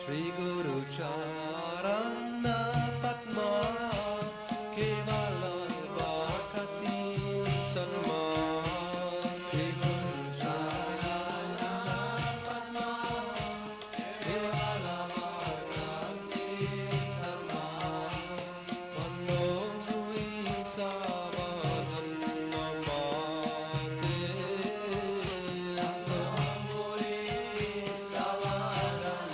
Shri Guru Charana Padma Kevala Vakati Sarma Shri Guru Charana Padma Kevala Vakati Sarma Mano Mui Savadhan Namate Mano Mui Savadhan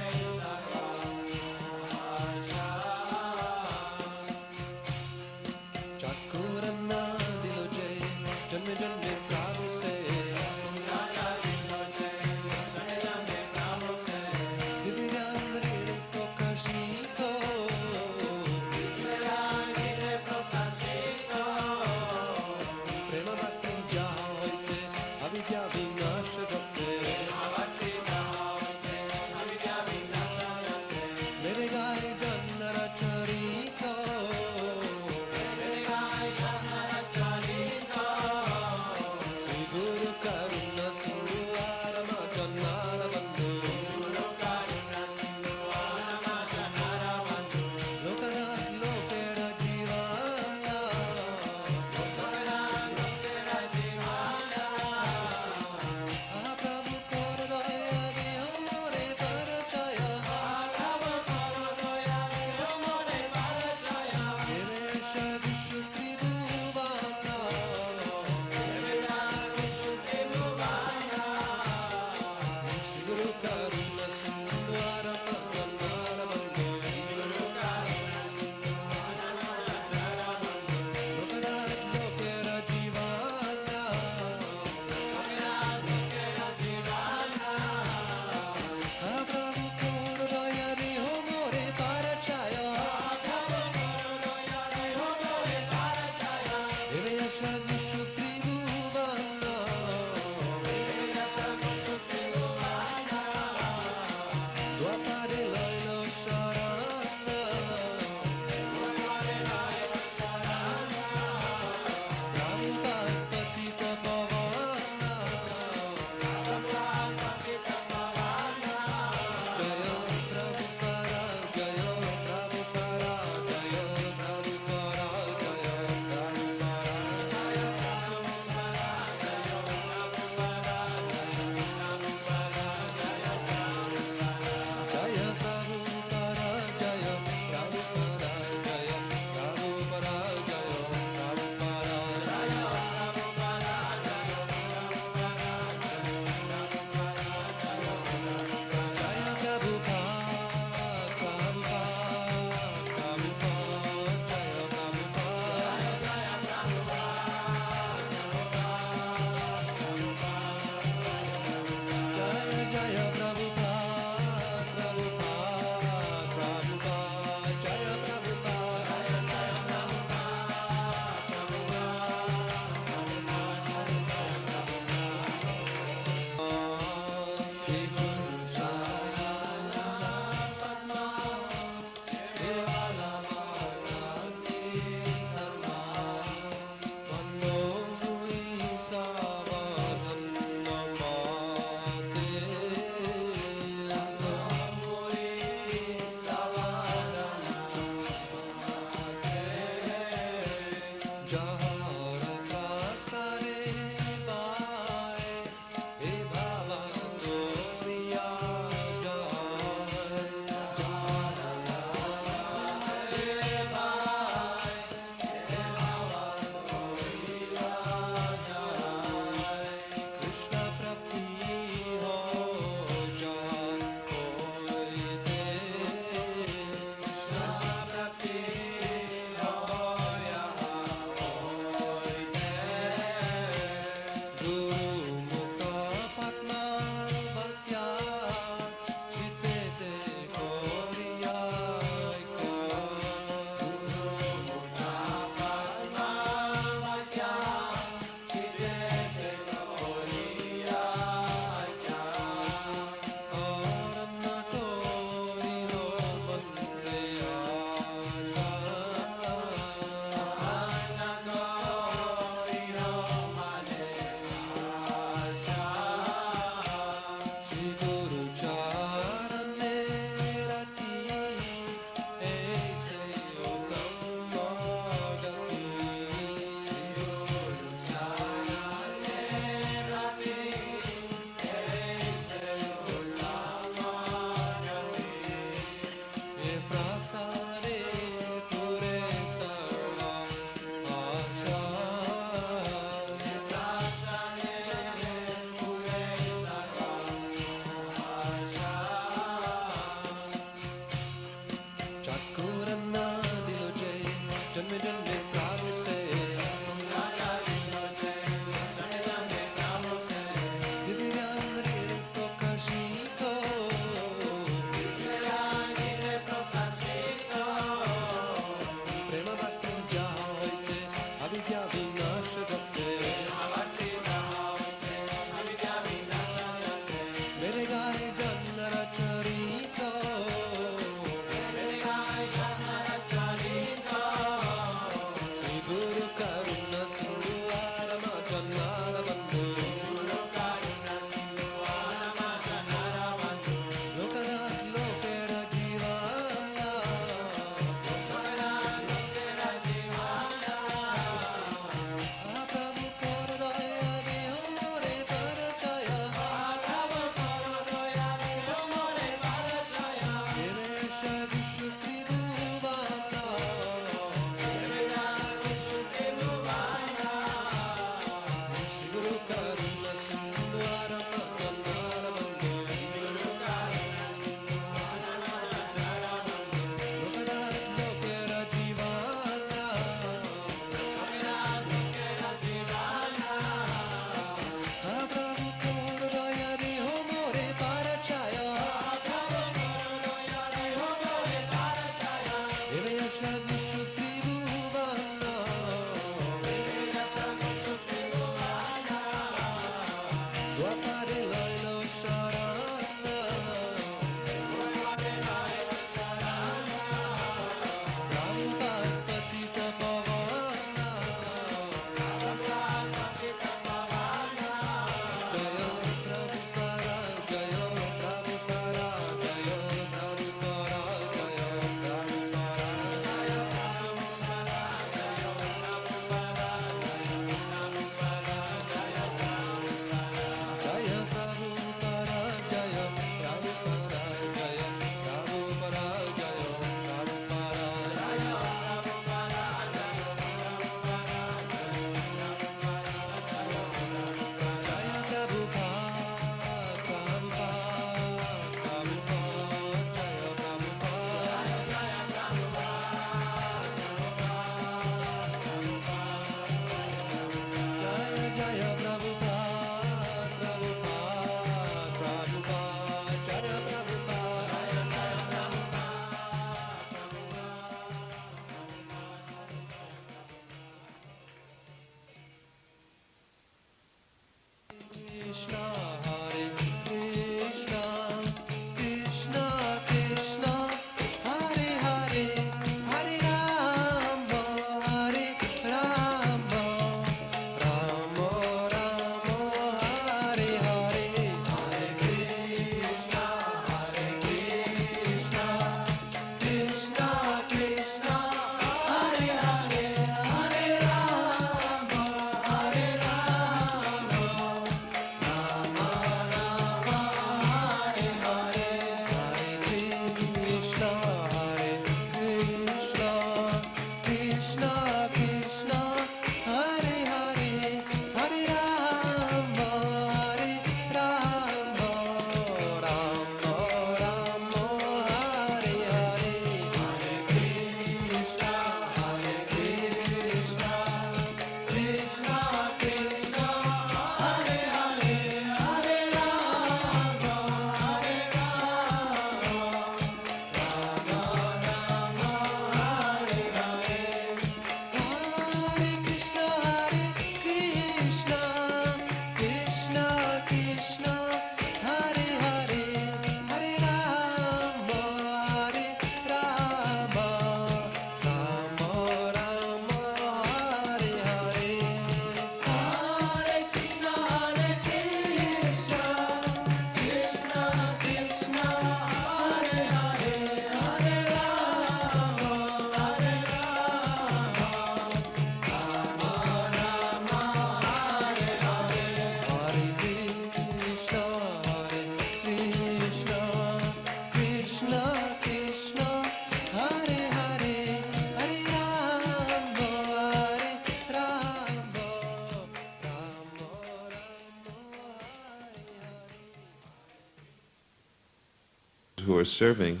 who are serving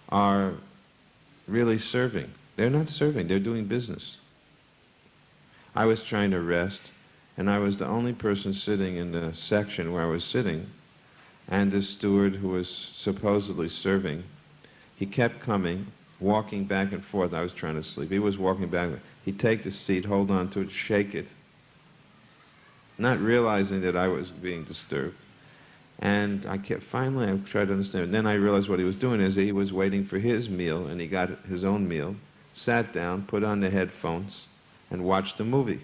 are really serving. They're not serving, they're doing business. I was trying to rest, and I was the only person sitting in the section where I was sitting, and the steward who was supposedly serving, he kept coming, walking back and forth. I was trying to sleep. He was walking back. He'd take the seat, hold on to it, shake it, not realizing that I was being disturbed. And finally I tried to understand. And then I realized what he was doing is he was waiting for his meal, and he got his own meal, sat down, put on the headphones, and watched a movie.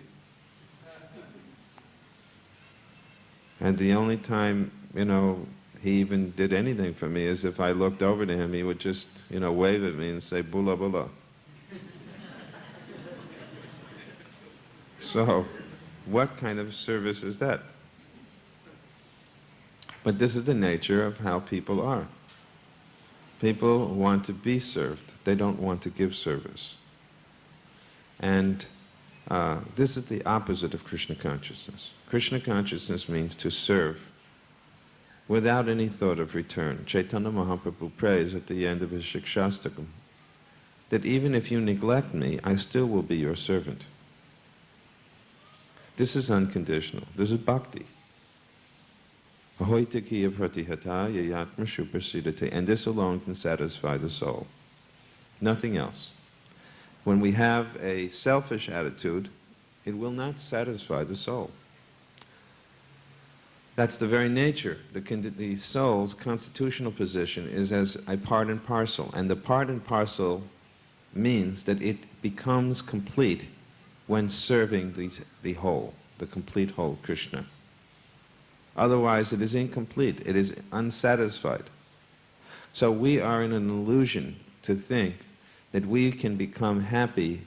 And the only time, he even did anything for me is if I looked over to him, he would just, wave at me and say, "Bula bula." So, what kind of service is that? But this is the nature of how people are. People want to be served. They don't want to give service. And this is the opposite of Krishna consciousness. Krishna consciousness means to serve without any thought of return. Chaitanya Mahaprabhu prays at the end of his Shikshastakam that even if you neglect me, I still will be your servant. This is unconditional. This is bhakti. Ahoitakiya pratihata yayatma shuprasidate. And this alone can satisfy the soul. Nothing else. When we have a selfish attitude, it will not satisfy the soul. That's the very nature. The soul's constitutional position is as a part and parcel. And the part and parcel means that it becomes complete when serving the whole, the complete whole, Krishna. Otherwise, it is incomplete. It is unsatisfied. So we are in an illusion to think that we can become happy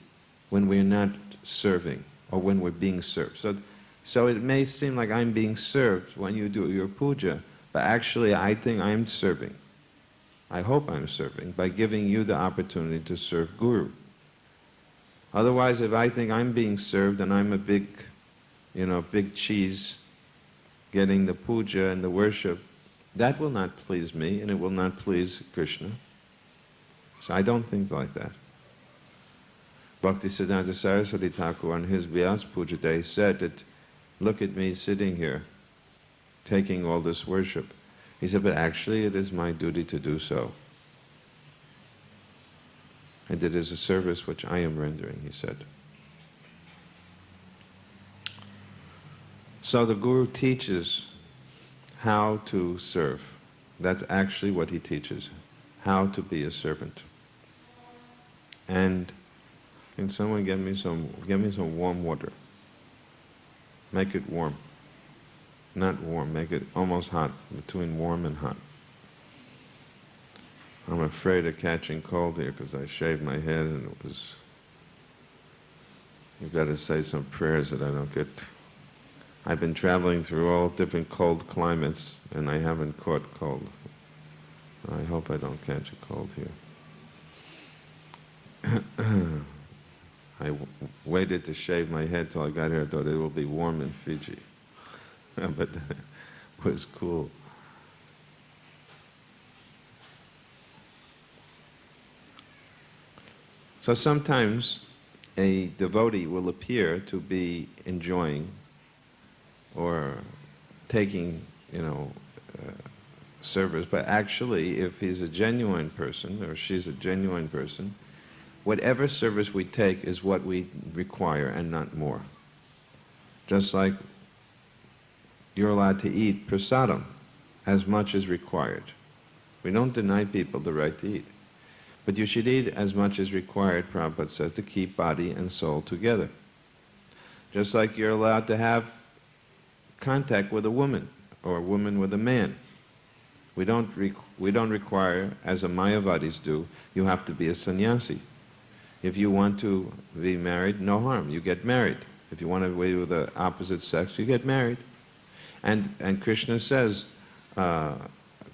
when we're not serving or when we're being served. So it may seem like I'm being served when you do your puja, but actually I think I'm serving. I hope I'm serving by giving you the opportunity to serve Guru. Otherwise, if I think I'm being served and I'm a big cheese getting the puja and the worship, that will not please me and it will not please Krishna. So I don't think like that. Bhaktisiddhanta Saraswati Thakur on his Vyas Puja day said that, look at me sitting here, taking all this worship. He said, but actually it is my duty to do so. And it is a service which I am rendering, he said. So the Guru teaches how to serve. That's actually what he teaches, how to be a servant. And can someone get me some warm water? Make it warm. Not warm, make it almost hot, between warm and hot. I'm afraid of catching cold here because I shaved my head and you've got to say some prayers that I don't get. I've been traveling through all different cold climates and I haven't caught cold. I hope I don't catch a cold here. I waited to shave my head till I got here. I thought it will be warm in Fiji. But it was cool. So sometimes a devotee will appear to be enjoying or taking, service, but actually if he's a genuine person or she's a genuine person, whatever service we take is what we require and not more. Just like you're allowed to eat prasadam as much as required. We don't deny people the right to eat. But you should eat as much as required, Prabhupada says, to keep body and soul together. Just like you're allowed to have contact with a woman or a woman with a man. We don't require, as the Mayavadis do, you have to be a sannyasi. If you want to be married, no harm, you get married. If you want to be with the opposite sex, you get married. And Krishna says, Dhamma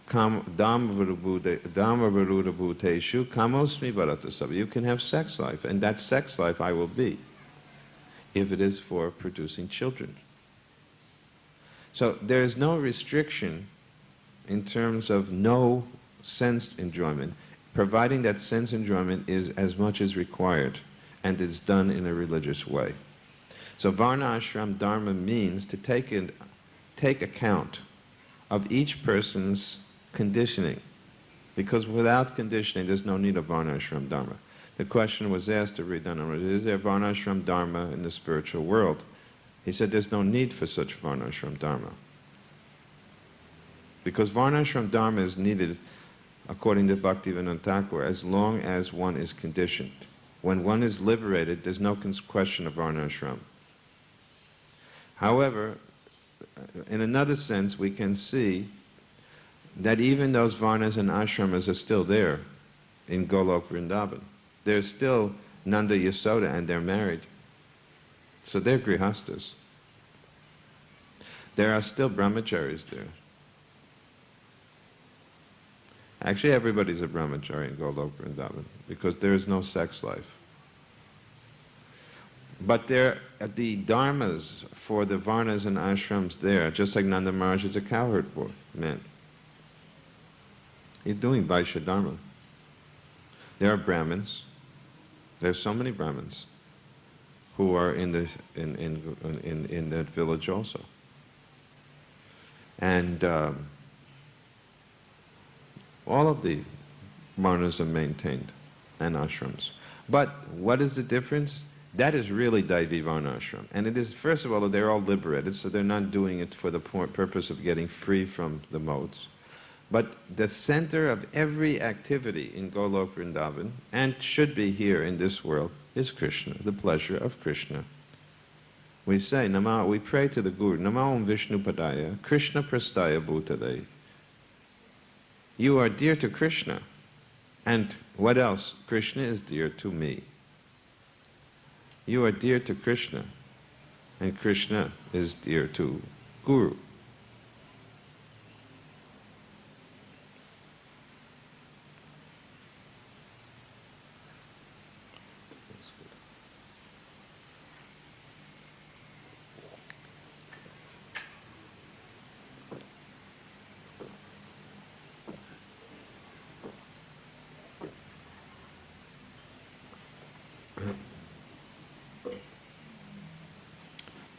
varudabhuteshu kamosmi bharatasava. You can have sex life, and that sex life I will be, if it is for producing children. So there is no restriction in terms of no sense enjoyment, providing that sense enjoyment is as much as required and is done in a religious way. So Varna Ashram Dharma means to take account of each person's conditioning, because without conditioning there's no need of Varna Ashram Dharma. The question was asked to Ridananda, is there Varna Ashram Dharma in the spiritual world? He said there's no need for such Varna Ashram Dharma. Because Varna Ashram Dharma is needed, according to Bhaktivinoda Thakur, as long as one is conditioned. When one is liberated, there's no question of Varna Ashram. However, in another sense, we can see that even those Varnas and Ashramas are still there in Golok Vrindavan. There's still Nanda Yasoda and they're married. So they're grihastas. There are still brahmacharis there. Actually, everybody's a brahmachari in Golok Vrindavan because there is no sex life. But the dharmas for the varnas and ashrams there, just like Nanda Maharaj is a cowherd man. He's doing Vaishya Dharma. There are Brahmins. There's so many Brahmins who are in that village also. And all of the varnas are maintained and ashrams. But what is the difference? That is really Daivi Varna Ashram. And it is, first of all, they're all liberated, so they're not doing it for the purpose of getting free from the modes. But the center of every activity in Golok Vrindavan, and should be here in this world, is Krishna, the pleasure of Krishna. We say, we pray to the Guru, Namo Vishnu Padaya, Krishna Prastaya Bhutale. You are dear to Krishna. And what else? Krishna is dear to me. You are dear to Krishna, and Krishna is dear to Guru.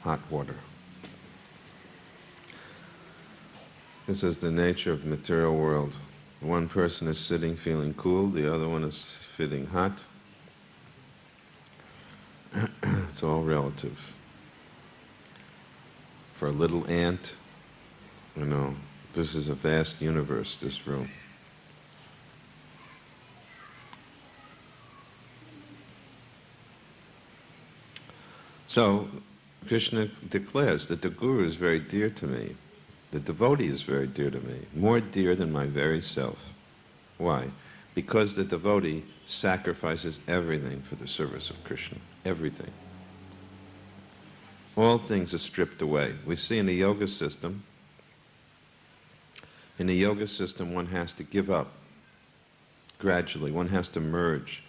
Hot water. This is the nature of the material world. One person is sitting feeling cool, the other one is feeling hot. It's all relative. For a little ant, this is a vast universe, this room. So, Krishna declares that the Guru is very dear to me. The devotee is very dear to me, more dear than my very self. Why? Because the devotee sacrifices everything for the service of Krishna. Everything. All things are stripped away. We see in the yoga system, one has to give up gradually. One has to merge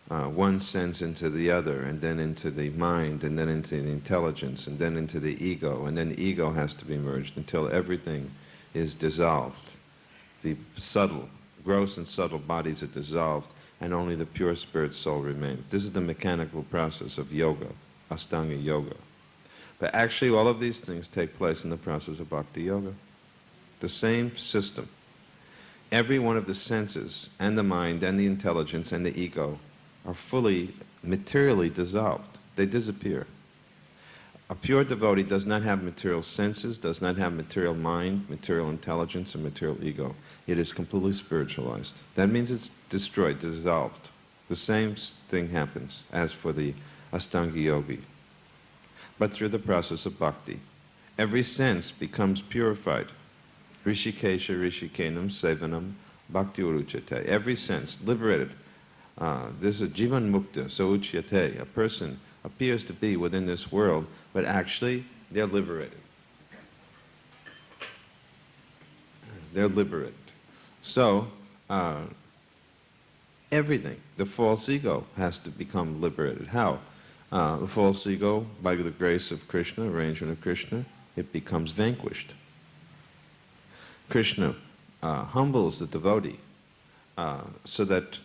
one sense into the other, and then into the mind, and then into the intelligence, and then into the ego, and then the ego has to be merged until everything is dissolved. The gross and subtle bodies are dissolved, and only the pure spirit soul remains. This is the mechanical process of yoga, Ashtanga yoga. But actually all of these things take place in the process of bhakti yoga. The same system. Every one of the senses, and the mind, and the intelligence, and the ego are fully, materially dissolved. They disappear. A pure devotee does not have material senses, does not have material mind, material intelligence, and material ego. It is completely spiritualized. That means it's destroyed, dissolved. The same thing happens as for the Ashtanga yogi, but through the process of bhakti. Every sense becomes purified. Rishikesha Rishikenam Sevanam Bhakti Uruchate. Every sense liberated. This is Jivan Mukta, Sauchyate. A person appears to be within this world, but actually they're liberated. They're liberated. So, everything, the false ego has to become liberated. How? The false ego, by the grace of Krishna, arrangement of Krishna, it becomes vanquished. Krishna humbles the devotee so that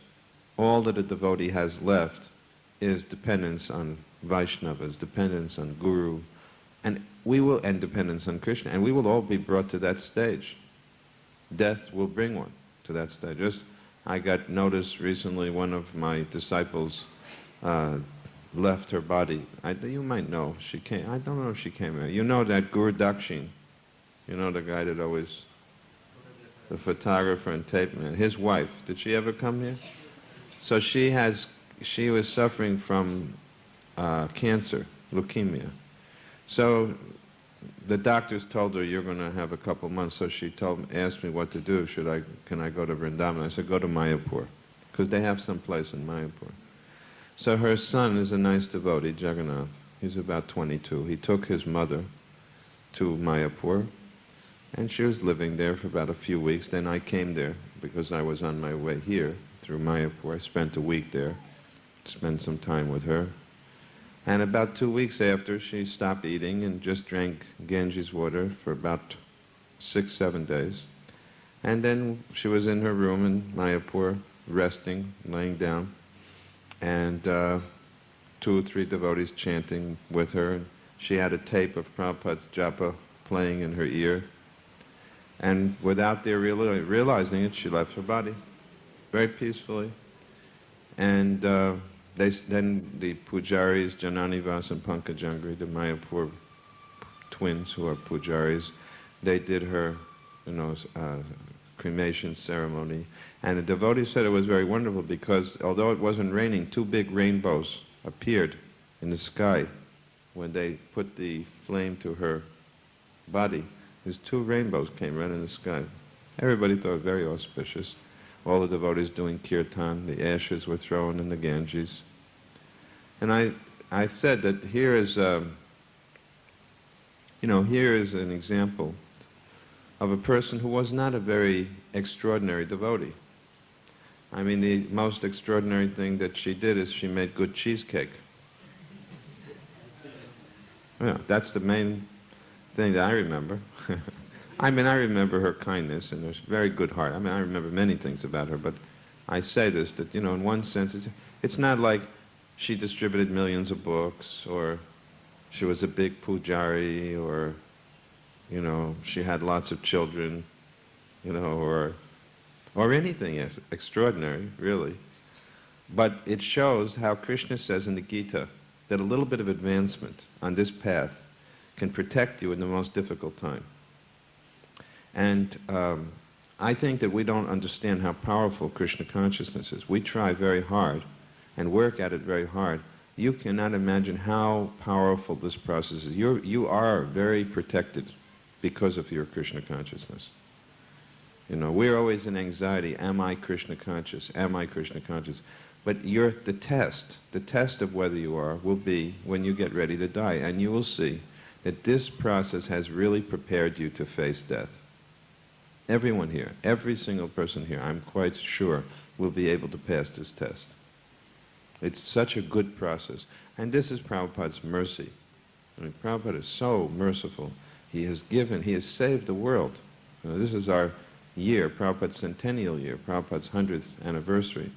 all that a devotee has left is dependence on Vaishnavas, dependence on Guru, and dependence on Krishna, and we will all be brought to that stage. Death will bring one to that stage. I got notice recently, one of my disciples left her body. You might know, she came, I don't know if she came here. You know that Gurudev, you know the guy that always, the photographer and tape man, his wife, did she ever come here? So she was suffering from cancer, leukemia. So the doctors told her, you're going to have a couple months, so she asked me what to do. Can I go to Vrindavan? I said, go to Mayapur, because they have some place in Mayapur. So her son is a nice devotee, Jagannath. He's about 22. He took his mother to Mayapur, and she was living there for about a few weeks. Then I came there because I was on my way here through Mayapur. I spent a week there, spent some time with her. And about 2 weeks after, she stopped eating and just drank Ganges water for about 6-7 days. And then she was in her room in Mayapur, resting, laying down, and 2 or 3 devotees chanting with her. She had a tape of Prabhupada's japa playing in her ear. And without their realizing it, she left her body very peacefully. And then the pujaris, Jananivas and Pankajangri, the Mayapur twins who are pujaris, they did her, cremation ceremony. And the devotee said it was very wonderful because although it wasn't raining, 2 big rainbows appeared in the sky when they put the flame to her body. These 2 rainbows came right in the sky. Everybody thought it very auspicious. All the devotees doing kirtan, the ashes were thrown in the Ganges. And I said that here is an example of a person who was not a very extraordinary devotee. I mean, the most extraordinary thing that she did is she made good cheesecake. Yeah, that's the main thing that I remember. I remember her kindness and her very good heart. I remember many things about her, but I say this, that, in one sense, it's not like she distributed millions of books, or she was a big pujari, or, she had lots of children, or anything extraordinary, really. But it shows how Krishna says in the Gita that a little bit of advancement on this path can protect you in the most difficult time. And I think that we don't understand how powerful Krishna consciousness is. We try very hard and work at it very hard. You cannot imagine how powerful this process is. You are very protected because of your Krishna consciousness. We're always in anxiety. Am I Krishna conscious? Am I Krishna conscious? But the test of whether you are will be when you get ready to die. And you will see that this process has really prepared you to face death. Everyone here, every single person here, I'm quite sure, will be able to pass this test. It's such a good process. And this is Prabhupada's mercy. Prabhupada is so merciful. He has saved the world. This is our year, Prabhupada's centennial year, Prabhupada's 100th anniversary.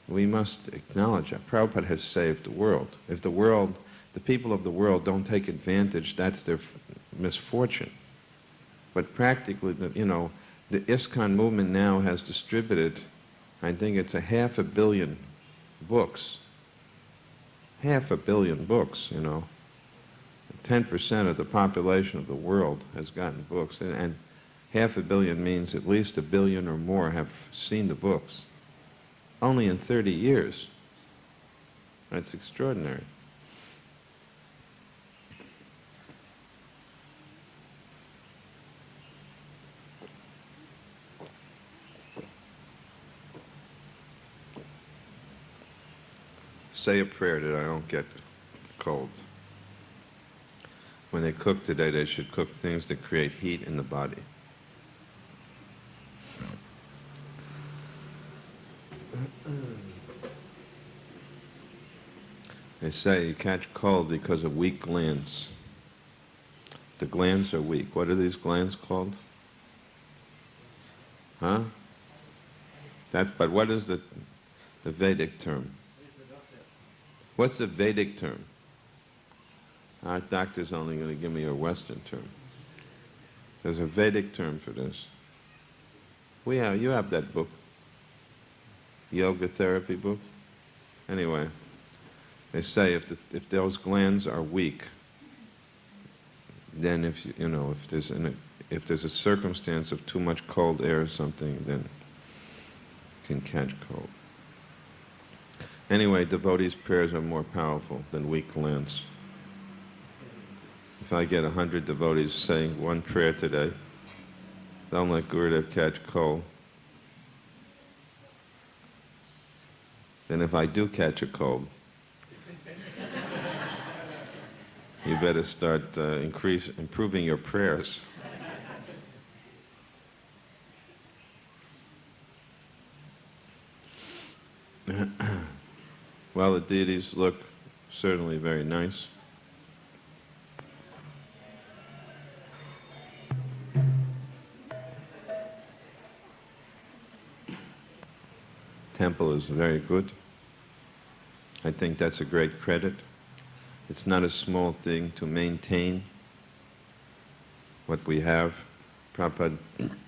We must acknowledge that Prabhupada has saved the world. If the people of the world don't take advantage, that's their misfortune. But practically, the ISKCON movement now has distributed, I think it's 500 million books. 500 million books, 10% of the population of the world has gotten books. And 500 million means at least 1 billion or more have seen the books. Only in 30 years. That's extraordinary. Say a prayer that I don't get cold. When they cook today, they should cook things that create heat in the body. They say you catch cold because of weak glands. The glands are weak. What are these glands called? Huh? But what is the Vedic term? What's the Vedic term? Our doctor's only going to give me a Western term. There's a Vedic term for this. You have that book. Yoga therapy book. Anyway, they say if those glands are weak, then if there's a circumstance of too much cold air or something, then you can catch cold. Anyway, devotees' prayers are more powerful than weak glands. If I get 100 devotees saying one prayer today, don't let Gurudev catch cold. Then if I do catch a cold, you better start improving your prayers. Well, the deities look certainly very nice. Temple is very good. I think that's a great credit. It's not a small thing to maintain what we have. Prabhupada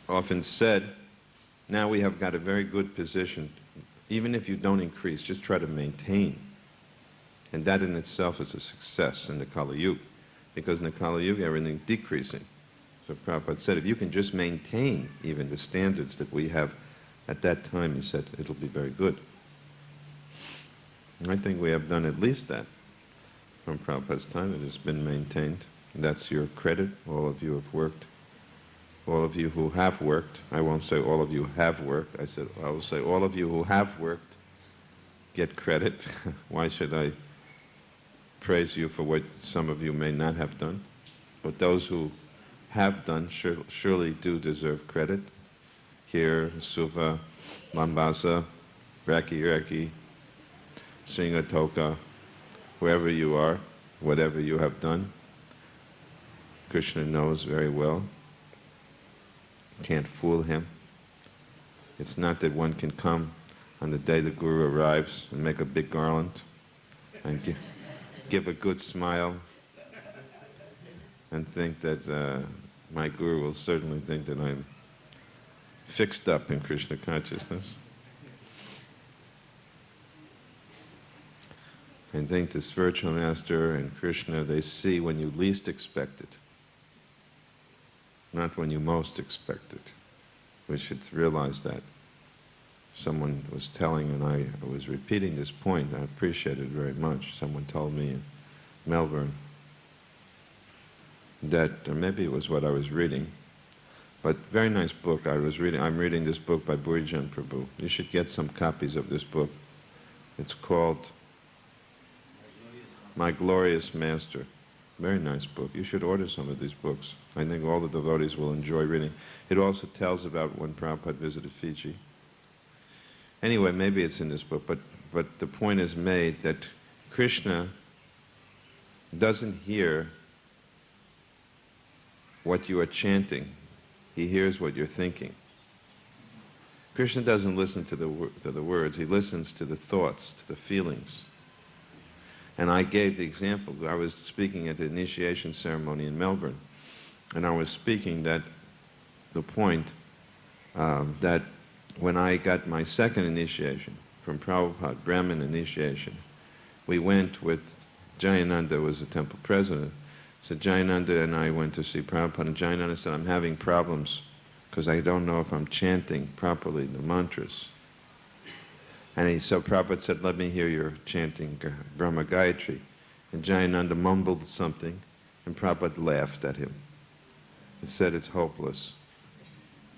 often said, now we have got a very good position. Even if you don't increase, just try to maintain. And that in itself is a success in the Kali Yuga. Because in the Kali Yuga, everything's decreasing. So Prabhupada said, if you can just maintain even the standards that we have at that time, he said, it'll be very good. And I think we have done at least that. From Prabhupada's time, it has been maintained. And that's your credit. All of you have worked. All of you who have worked. I won't say all of you have worked. I will say all of you who have worked get credit. Why should I praise you for what some of you may not have done? But those who have done surely do deserve credit. Here, Suva, Lambasa, Raki, Singatoka, wherever you are, whatever you have done, Krishna knows very well. Can't fool him. It's not that one can come on the day the Guru arrives and make a big garland and give a good smile and think that my Guru will certainly think that I'm fixed up in Krishna consciousness. I think the spiritual master and Krishna, they see when you least expect it, not when you most expect it. We should realize that. Someone was telling, and I was repeating this point, I appreciate it very much. Someone told me in Melbourne that, or maybe it was what I was reading, but very nice book I'm reading this book by Burijan Prabhu. You should get some copies of this book. It's called My Glorious Master. Very nice book. You should order some of these books. I think all the devotees will enjoy reading. It also tells about when Prabhupada visited Fiji. Anyway, maybe it's in this book, but the point is made that Krishna doesn't hear what you are chanting. He hears what you're thinking. Krishna doesn't listen to the words. He listens to the thoughts, to the feelings. And I gave the example. I was speaking at the initiation ceremony in Melbourne, and I was speaking that the point that when I got my second initiation from Prabhupada, Brahmin initiation, we went with Jayananda, was the temple president. So Jayananda and I went to see Prabhupada, and Jayananda said, I'm having problems because I don't know if I'm chanting properly the mantras. And so Prabhupada said, let me hear your chanting Brahma Gayatri. And Jayananda mumbled something, and Prabhupada laughed at him. He said, it's hopeless.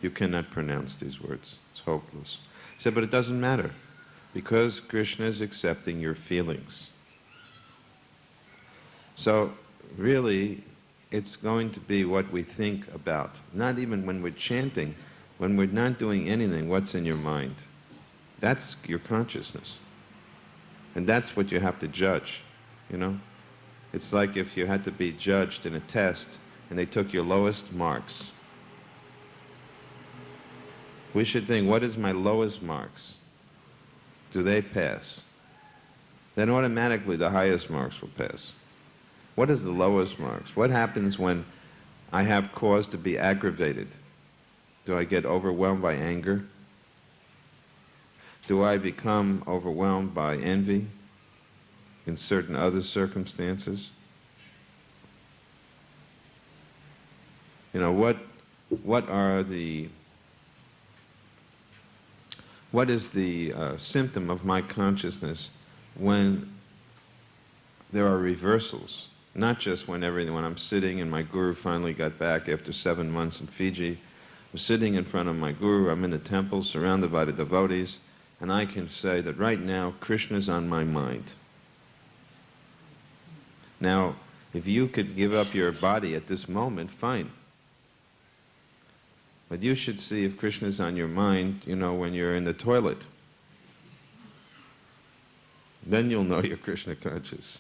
You cannot pronounce these words. It's hopeless. He said, but it doesn't matter, because Krishna is accepting your feelings. So really, it's going to be what we think about. Not even when we're chanting, when we're not doing anything, what's in your mind? That's your consciousness. And that's what you have to judge, you know? It's like if you had to be judged in a test and they took your lowest marks. We should think, what is my lowest marks? Do they pass? Then automatically the highest marks will pass. What is the lowest marks? What happens when I have cause to be aggravated? Do I get overwhelmed by anger? Do I become overwhelmed by envy in certain other circumstances? You know, what is the symptom of my consciousness when there are reversals? Not just when I'm sitting and my guru finally got back after 7 months in Fiji. I'm sitting in front of my guru, I'm in the temple surrounded by the devotees, and I can say that right now Krishna's on my mind. Now, if you could give up your body at this moment, fine. But you should see if Krishna's on your mind, you know, when you're in the toilet. Then you'll know you're Krishna conscious.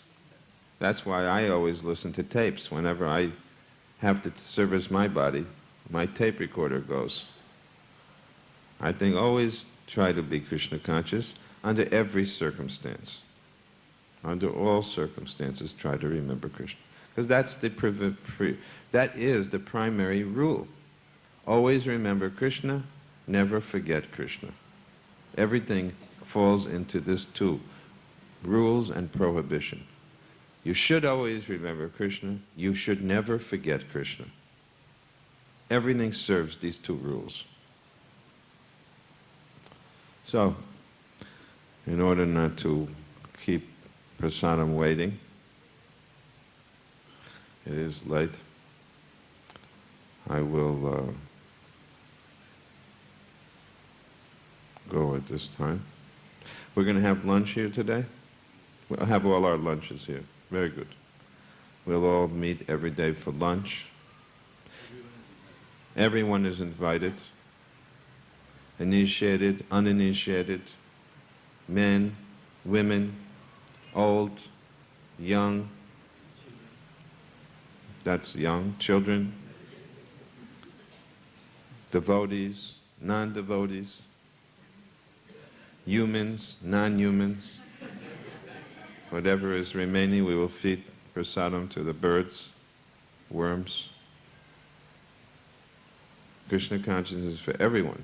That's why I always listen to tapes. Whenever I have to service my body, my tape recorder goes. I think always try to be Krishna conscious under every circumstance. Under all circumstances, try to remember Krishna. Because that is the primary rule. Always remember Krishna, never forget Krishna. Everything falls into this two, rules and prohibition. You should always remember Krishna. You should never forget Krishna. Everything serves these two rules. So, in order not to keep prasadam waiting, it is late, I will go at this time. We're going to have lunch here today. We'll have all our lunches here. Very good. We'll all meet every day for lunch. Everyone is invited. Initiated, uninitiated, men, women, old, young. That's young, children, devotees, non-devotees, humans, non-humans. Whatever is remaining, we will feed prasadam to the birds, worms. Krishna consciousness is for everyone.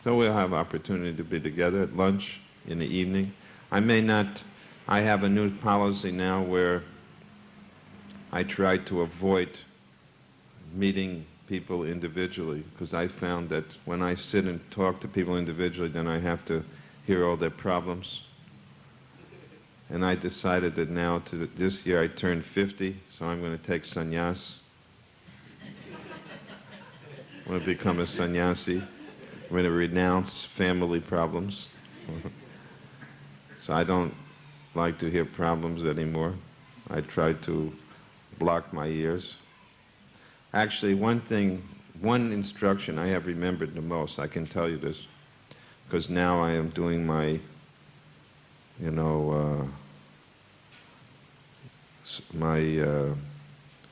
So we'll have opportunity to be together at lunch in the evening. I have a new policy now where I try to avoid meeting people individually, because I found that when I sit and talk to people individually, then I have to hear all their problems. And I decided that now, this year I turned 50, so I'm going to take sannyas. I'm going to become a sannyasi. I'm going to renounce family problems. So I don't like to hear problems anymore. I try to block my ears. Actually, one instruction I have remembered the most, I can tell you this, because now I am doing my,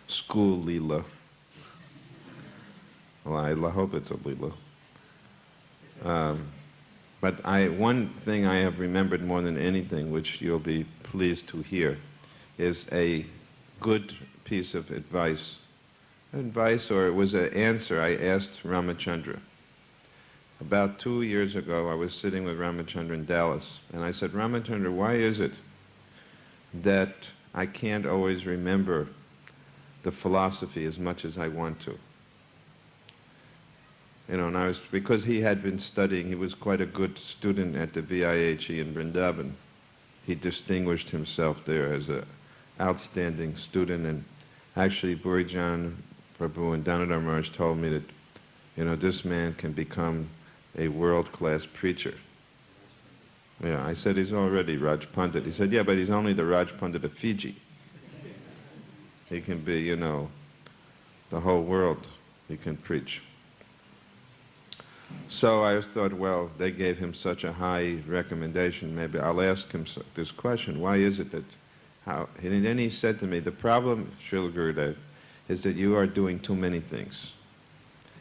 school lila. Well, I hope it's a lila. But one thing I have remembered more than anything, which you'll be pleased to hear, is a good piece of advice. Or it was an answer I asked Ramachandra. About 2 years ago, I was sitting with Ramachandra in Dallas, and I said, Ramachandra, why is it that I can't always remember the philosophy as much as I want to? And because he had been studying, he was quite a good student at the VIHE in Vrindavan. He distinguished himself there as an outstanding student, and actually Burijan Prabhu and Damodar Maharaj told me that, this man can become a world-class preacher. Yeah, I said, he's already Raj Pandit. He said, yeah, but he's only the Raj Pandit of Fiji. He can be, the whole world he can preach. So I thought, well, they gave him such a high recommendation, maybe I'll ask him this question. Why is it that, and then he said to me, the problem, Srila Gurudev, is that you are doing too many things.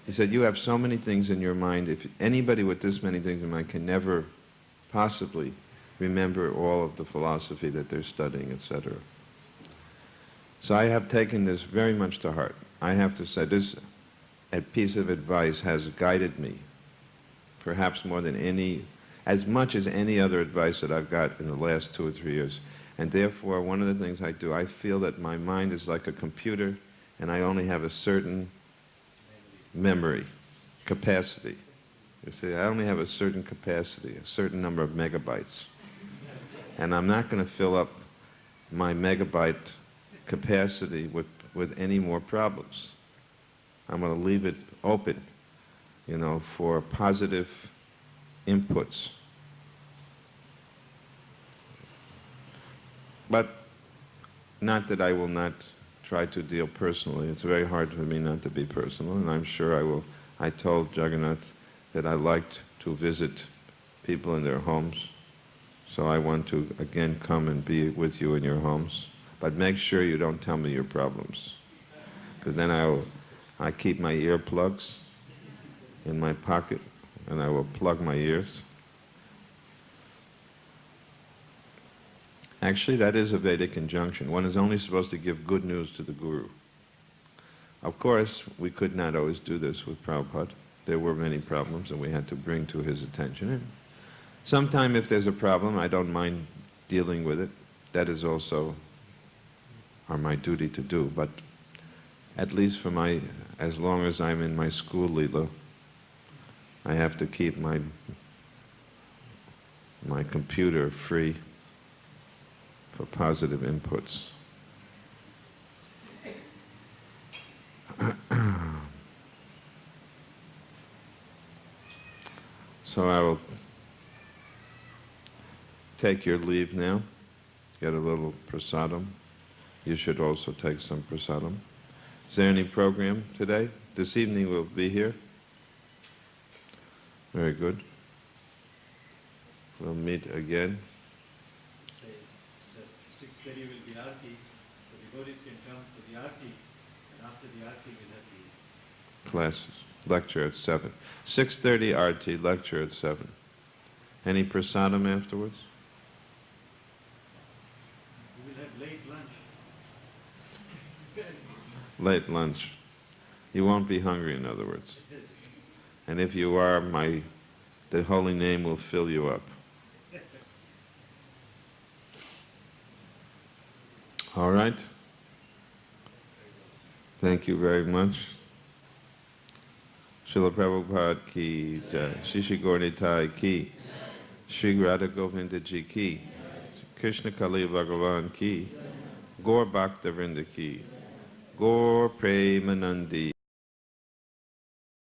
He said, you have so many things in your mind. If anybody with this many things in mind can never possibly remember all of the philosophy that they're studying, etc. So I have taken this very much to heart. I have to say this a piece of advice has guided me, perhaps more than as much as any other advice that I've got in the last 2 or 3 years. And therefore, one of the things I do, I feel that my mind is like a computer, and I only have a certain memory capacity. You see, I only have a certain capacity, a certain number of megabytes. And I'm not going to fill up my megabyte capacity with any more problems. I'm going to leave it open, for positive inputs. But not that I will not try to deal personally. It's very hard for me not to be personal, and I'm sure I will. I told Jagannath that I liked to visit people in their homes, so I want to again come and be with you in your homes. But make sure you don't tell me your problems, because then I keep my earplugs in my pocket, and I will plug my ears. Actually, that is a Vedic injunction. One is only supposed to give good news to the Guru. Of course, we could not always do this with Prabhupada. There were many problems that we had to bring to his attention. And sometime if there's a problem, I don't mind dealing with it. That is also my duty to do. But at least for as long as I'm in my school Leela, I have to keep my computer free for positive inputs. So I will take your leave now, get a little prasadam. You should also take some prasadam. Is there any program today? This evening we'll be here. Very good. We'll meet again. 6:30 will be Aarti, so devotees can come to the Aarti, and after the Aarti we'll have the classes. Lecture at 7. 6:30 Aarti, lecture at 7. Any prasadam afterwards? We will have late lunch. Late lunch. You won't be hungry, in other words. And if you are, the holy name will fill you up. All right. Thank you very much. Srila Prabhupada ki jai. Shri Gaur Nitai ki. Shri Radha Govinda ji ki. Krishna Kali Bhagavan ki. Gaur Bhakta Vrinda ki. Gaur Premanandi